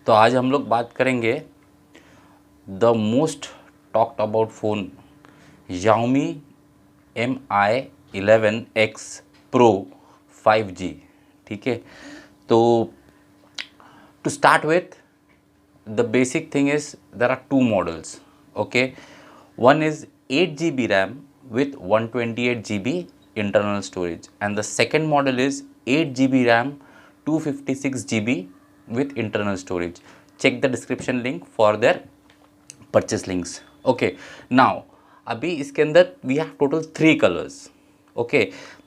तो आज हम लोग बात करेंगे the most talked about phone Xiaomi Mi 11X Pro 5G। ठीक है, तो to start with, the basic thing is there are two models. Okay, one is 8 GB RAM with 128 GB internal storage, and the second model is 8 GB RAM 256 GB with internal storage. Check the description link for their purchase links. Okay, now अभी इसके अंदर we have total 3 colors. Okay,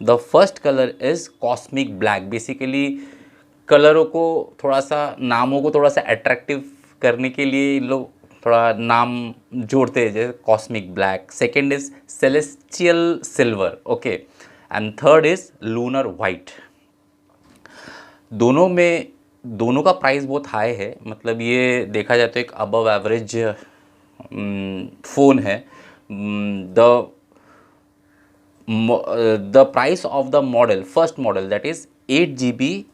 the first color is cosmic black. Basically कलरों को थोड़ा सा, नामों को थोड़ा सा अट्रैक्टिव करने के लिए लोग थोड़ा नाम जोड़ते हैं, जैसे cosmic black. Second is celestial silver, okay, and third is lunar white. दोनों का प्राइस बहुत हाई है, मतलब ये देखा जाए तो एक अबव एवरेज फ़ोन है। the price of the model, first model, that is 8 GB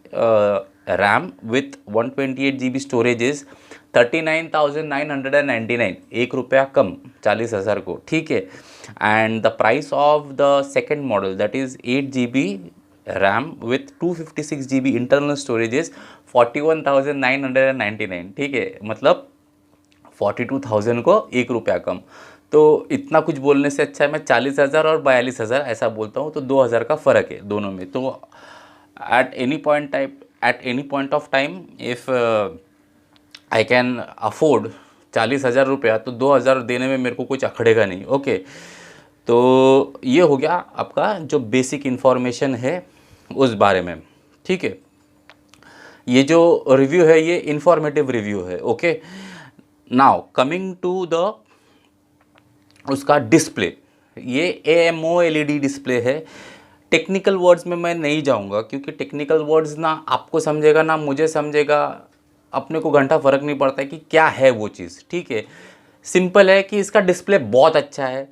RAM with 128 GB storage is 39,999, ₹1 कम, 40,000 को, ठीक है। And the price of the second model that is 8 GB RAM with 256 GB internal storage is 41,999, ठीक है, मतलब 42,000 को ₹1 कम। तो इतना कुछ बोलने से अच्छा है मैं 40,000 और 42,000 ऐसा बोलता हूँ, तो 2,000 का फ़र्क है दोनों में। तो at any point of time if I can afford 40,000 रुपया, तो 2,000 देने में मेरे को कुछ अखड़ेगा नहीं। ओके, तो ये हो गया आपका जो बेसिक इन्फॉर्मेशन है उस बारे में, ठीक है। ये जो रिव्यू है ये इन्फॉर्मेटिव रिव्यू है। Okay, now coming to the उसका डिस्प्ले, ये AMOLED डिस्प्ले है। टेक्निकल वर्ड्स में मैं नहीं जाऊंगा, क्योंकि टेक्निकल वर्ड्स ना आपको समझेगा ना मुझे समझेगा, अपने को घंटा फ़र्क नहीं पड़ता है कि क्या है वो चीज़, ठीक है। सिंपल है कि इसका डिस्प्ले बहुत अच्छा है।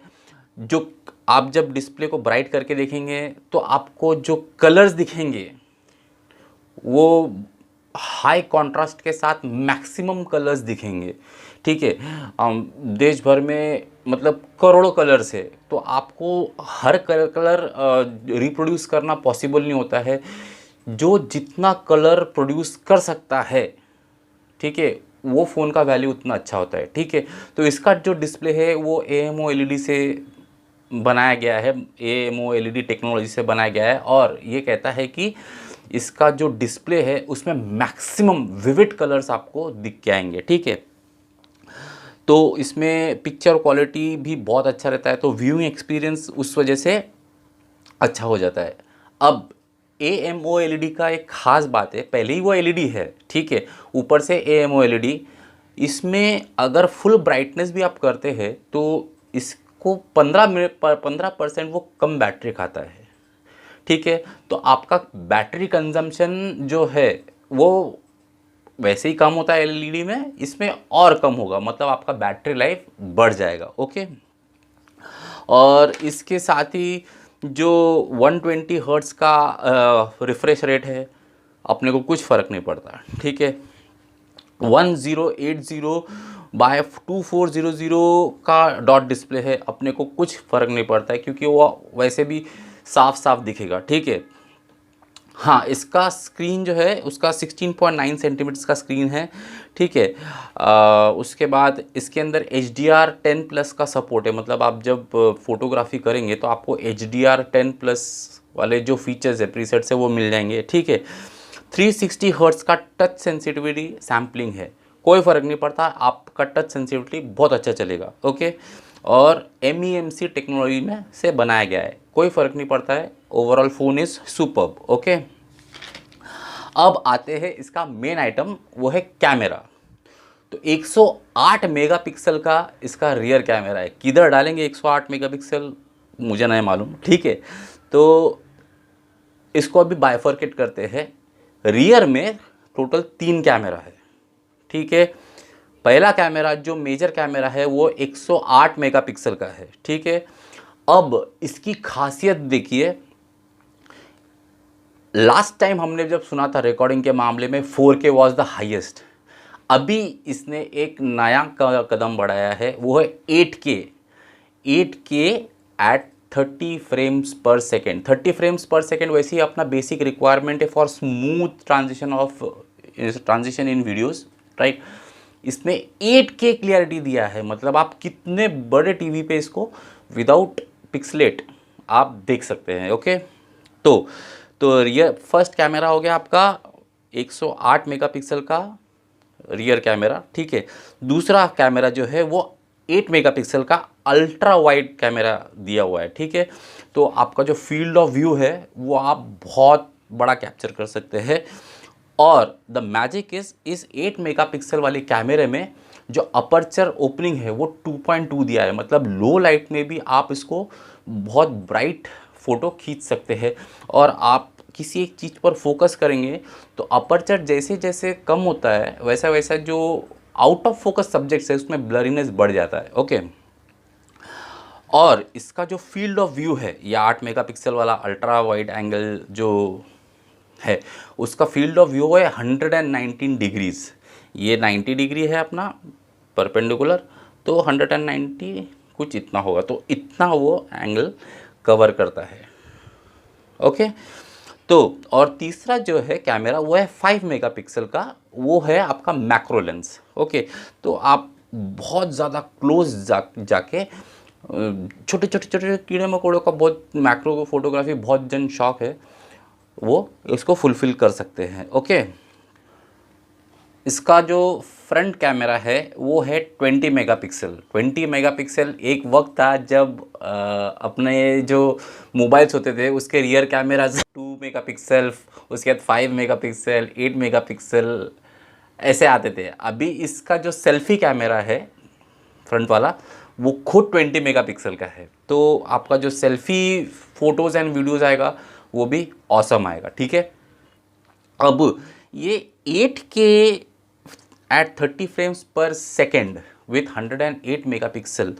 जो आप जब डिस्प्ले को ब्राइट करके देखेंगे तो आपको जो कलर्स दिखेंगे वो हाई कंट्रास्ट के साथ मैक्सिमम कलर्स दिखेंगे, ठीक है। देश भर में मतलब करोड़ों कलर्स है, तो आपको हर कलर रिप्रोड्यूस करना पॉसिबल नहीं होता है। जो जितना कलर प्रोड्यूस कर सकता है, ठीक है, वो फ़ोन का वैल्यू उतना अच्छा होता है, ठीक है। तो इसका जो डिस्प्ले है वो AMOLED से बनाया गया है, AMOLED टेक्नोलॉजी से बनाया गया है, और ये कहता है कि इसका जो डिस्प्ले है उसमें मैक्सिमम विविड कलर्स आपको दिख के आएंगे, ठीक है। तो इसमें पिक्चर क्वालिटी भी बहुत अच्छा रहता है, तो व्यूइंग एक्सपीरियंस उस वजह से अच्छा हो जाता है। अब AMOLED का एक ख़ास बात है, पहले ही वो LED है, ठीक है, ऊपर से AMOLED, इसमें अगर फुल ब्राइटनेस भी आप करते हैं तो इसको 15% वो कम बैटरी खाता है, ठीक है। तो आपका बैटरी कंजम्पशन जो है वो वैसे ही कम होता है LED में, इसमें और कम होगा, मतलब आपका बैटरी लाइफ बढ़ जाएगा। ओके, और इसके साथ ही जो 120 हर्ट्ज़ का रिफ्रेश रेट है, अपने को कुछ फ़र्क नहीं पड़ता, ठीक है। 1080 बाय 2400 का डॉट डिस्प्ले है, अपने को कुछ फ़र्क नहीं पड़ता है, क्योंकि वो वैसे भी साफ साफ दिखेगा, ठीक है। हाँ, इसका स्क्रीन जो है उसका 16.9 सेंटीमीटर्स का स्क्रीन है, ठीक है। उसके बाद इसके अंदर HDR10+ का सपोर्ट है, मतलब आप जब फोटोग्राफी करेंगे तो आपको HDR10+ वाले जो फीचर्स है, प्रीसेट्स है, वो मिल जाएंगे, ठीक है। 360 हर्ट्ज़ का टच सेंसिटिविटी सैम्पलिंग है, कोई फ़र्क नहीं पड़ता, आपका टच सेंसिटिविटी बहुत अच्छा चलेगा, ओके। और MEMC टेक्नोलॉजी में से बनाया गया है, कोई फ़र्क नहीं पड़ता है, overall phone is superb, okay. अब आते हैं इसका मेन आइटम, वो है कैमरा। तो 108 मेगापिक्सल का इसका रियर कैमरा है। किधर डालेंगे 108 मेगापिक्सल मुझे नहीं मालूम, ठीक है। तो इसको अभी बाइफर्केट करते हैं। रियर में टोटल 3 कैमरा है, ठीक है। पहला कैमरा जो मेजर कैमरा है वो 108 मेगापिक्सल का है, ठीक है। अब इसकी खासियत देखिए, लास्ट टाइम हमने जब सुना था रिकॉर्डिंग के मामले में 4K वॉज द हाईएस्ट, अभी इसने एक नया कदम बढ़ाया है, वो है 8K। 8K एट 30 फ्रेम्स पर सेकेंड। 30 फ्रेम्स पर सेकेंड वैसे ही अपना बेसिक रिक्वायरमेंट है for smooth transition in videos, right. इसने 8K क्लियरिटी दिया है, मतलब आप कितने बड़े टीवी पे इसको विदाउट पिक्सलेट आप देख सकते हैं। ओके, तो रियर फर्स्ट कैमरा हो गया आपका 108 मेगापिक्सल का रियर कैमरा, ठीक है। दूसरा कैमरा जो है वो 8 मेगापिक्सल का अल्ट्रा वाइड कैमरा दिया हुआ है, ठीक है। तो आपका जो फील्ड ऑफ व्यू है वो आप बहुत बड़ा कैप्चर कर सकते हैं। और द मैजिक इस 8 मेगापिक्सल वाले कैमरे में जो अपर्चर ओपनिंग है वो 2.2 दिया है, मतलब लो लाइट में भी आप इसको बहुत ब्राइट फ़ोटो खींच सकते हैं। और आप किसी एक चीज़ पर फोकस करेंगे तो अपर्चर जैसे जैसे कम होता है वैसा वैसा जो आउट ऑफ फोकस सब्जेक्ट्स है उसमें ब्लरीनेस बढ़ जाता है। ओके, और इसका जो फील्ड ऑफ व्यू है या 8 मेगापिक्सल वाला अल्ट्रा वाइड एंगल जो है उसका फील्ड ऑफ व्यू है 119 डिग्रीज़। ये 90 डिग्री है अपना परपेंडिकुलर, तो 190 कुछ इतना होगा, तो इतना वो एंगल कवर करता है। ओके, तो और तीसरा जो है कैमरा वो है 5 मेगापिक्सल का, वो है आपका मैक्रो लेंस। ओके, तो आप बहुत ज़्यादा क्लोज जाके छोटे छोटे छोटे कीड़े मकोड़ों का बहुत मैक्रो फोटोग्राफी बहुत जन शौक है, वो इसको फुलफ़िल कर सकते हैं। ओके, इसका जो फ्रंट कैमरा है वो है 20 मेगापिक्सल। 20 मेगापिक्सल एक वक्त था जब अपने जो मोबाइल्स होते थे उसके रियर कैमरा 2 मेगापिक्सल, उसके बाद 5 मेगापिक्सल, 8 मेगापिक्सल ऐसे आते थे। अभी इसका जो सेल्फी कैमरा है फ्रंट वाला वो खुद 20 मेगापिक्सल का है, तो आपका जो सेल्फी फ़ोटोज़ एंड वीडियोज़ आएगा वो भी ऑसम आएगा, ठीक है। अब ये 8K एट 30 फ्रेम्स पर सेकेंड विथ 108 मेगापिक्सल,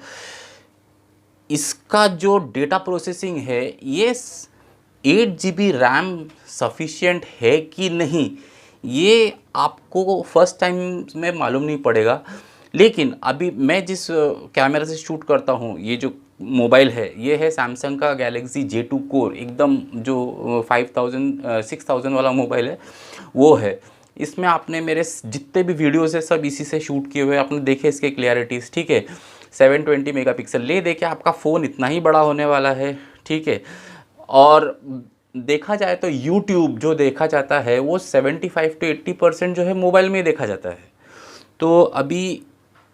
इसका जो डेटा प्रोसेसिंग है ये 8 GB रैम सफिशिएंट है कि नहीं ये आपको फर्स्ट टाइम में मालूम नहीं पड़ेगा। लेकिन अभी मैं जिस कैमरा से शूट करता हूँ, ये जो मोबाइल है ये है सैमसंग का गैलेक्सी J2 कोर, एकदम जो 6000 वाला मोबाइल है वो है। इसमें आपने मेरे जितने भी वीडियोस है सब इसी से शूट किए हुए, आपने देखे इसके क्लियरिटीज़, ठीक है। 720 मेगापिक्सल ले देके आपका फ़ोन इतना ही बड़ा होने वाला है, ठीक है। और देखा जाए तो यूट्यूब जो देखा जाता है वो 75 to 80% जो है मोबाइल में ही देखा जाता है। तो अभी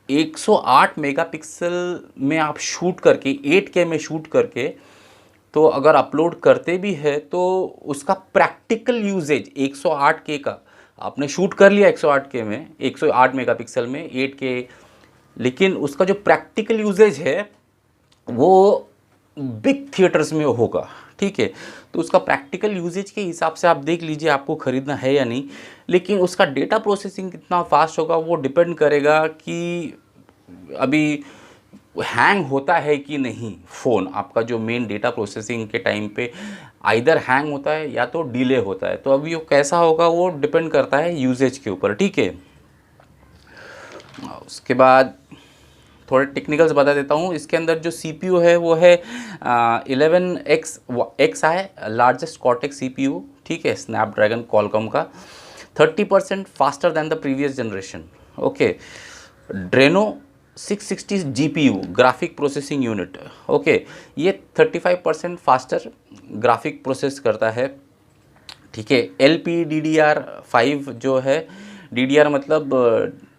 108 मेगापिक्सल में आप शूट करके 8K में शूट करके तो अगर अपलोड करते भी है तो उसका प्रैक्टिकल यूजेज 108K का आपने शूट कर लिया 108K में, 108 मेगापिक्सल में 8K, लेकिन उसका जो प्रैक्टिकल यूजेज है वो बिग थिएटर्स में होगा, ठीक है। तो उसका प्रैक्टिकल यूजेज के हिसाब से आप देख लीजिए आपको ख़रीदना है या नहीं। लेकिन उसका डेटा प्रोसेसिंग कितना फास्ट होगा वो डिपेंड करेगा कि अभी हैंग होता है कि नहीं फ़ोन। आपका जो मेन डेटा प्रोसेसिंग के टाइम पे आइदर हैंग होता है या तो डिले होता है, तो अभी वो कैसा होगा वो डिपेंड करता है यूजेज के ऊपर, ठीक है। उसके बाद थोड़े टेक्निकल्स बता देता हूँ। इसके अंदर जो CPU है वो है 11X है लार्जेस्ट कॉर्टेक्स CPU, ठीक है, स्नैपड्रैगन कॉलकॉम का, 30% faster than the previous generation. Okay, Adreno 660 GPU graphic processing unit, okay, ये 35% फास्टर ग्राफिक प्रोसेस करता है, ठीक है। LPDDR5 जो है, DDR मतलब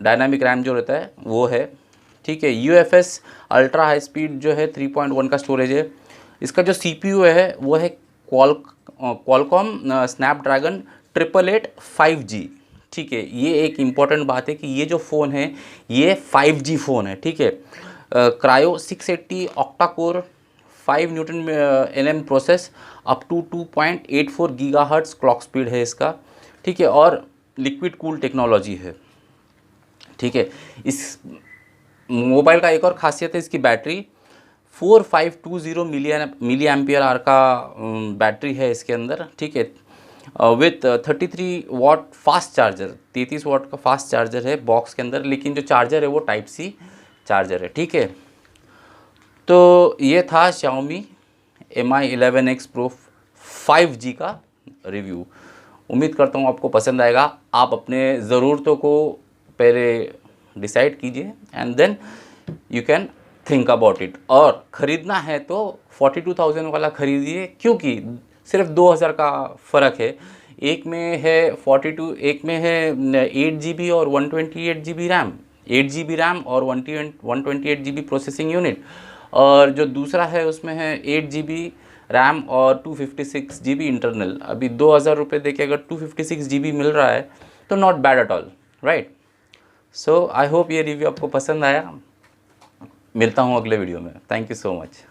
डायनामिक रैम जो रहता है वो है, ठीक है। UFS अल्ट्रा हाई स्पीड जो है 3.1 का स्टोरेज है। इसका जो CPU है वो है क्वालकॉम स्नैपड्रैगन 888 5G, ठीक है। ये एक इम्पॉर्टेंट बात है कि ये जो फ़ोन है ये 5G फ़ोन है, ठीक है। Kryo 680 octa core 5 Newton NM process up to 2.84 gigahertz clock speed है इसका, ठीक है। और लिक्विड कूल टेक्नोलॉजी है, ठीक है। इस मोबाइल का एक और खासियत है इसकी बैटरी 4520 मिली एम्पियर आवर का बैटरी है इसके अंदर, ठीक है। विथ 33 वाट फास्ट चार्जर, 33 वाट का फास्ट चार्जर है बॉक्स के अंदर, लेकिन जो चार्जर है वो टाइप सी चार्जर है, ठीक है। तो ये था Xiaomi Mi 11X Pro 5G का रिव्यू। उम्मीद करता हूँ आपको पसंद आएगा। आप अपने ज़रूरतों को पहले डिसाइड कीजिए and then you can think about it. और ख़रीदना है तो 42,000 वाला ख़रीदिए, क्योंकि सिर्फ 2,000 का फ़र्क है। एक में है 42, एक में है 8 GB और 128 GB रैम, 8 GB रैम और 128 GB प्रोसेसिंग यूनिट, और जो दूसरा है उसमें है 8 GB रैम और 256 GB इंटरनल। अभी 2,000 रुपये देके अगर 256 GB मिल रहा है तो not bad at all, right. So I hope ये रिव्यू आपको पसंद आया। मिलता हूँ अगले वीडियो में। Thank you so much.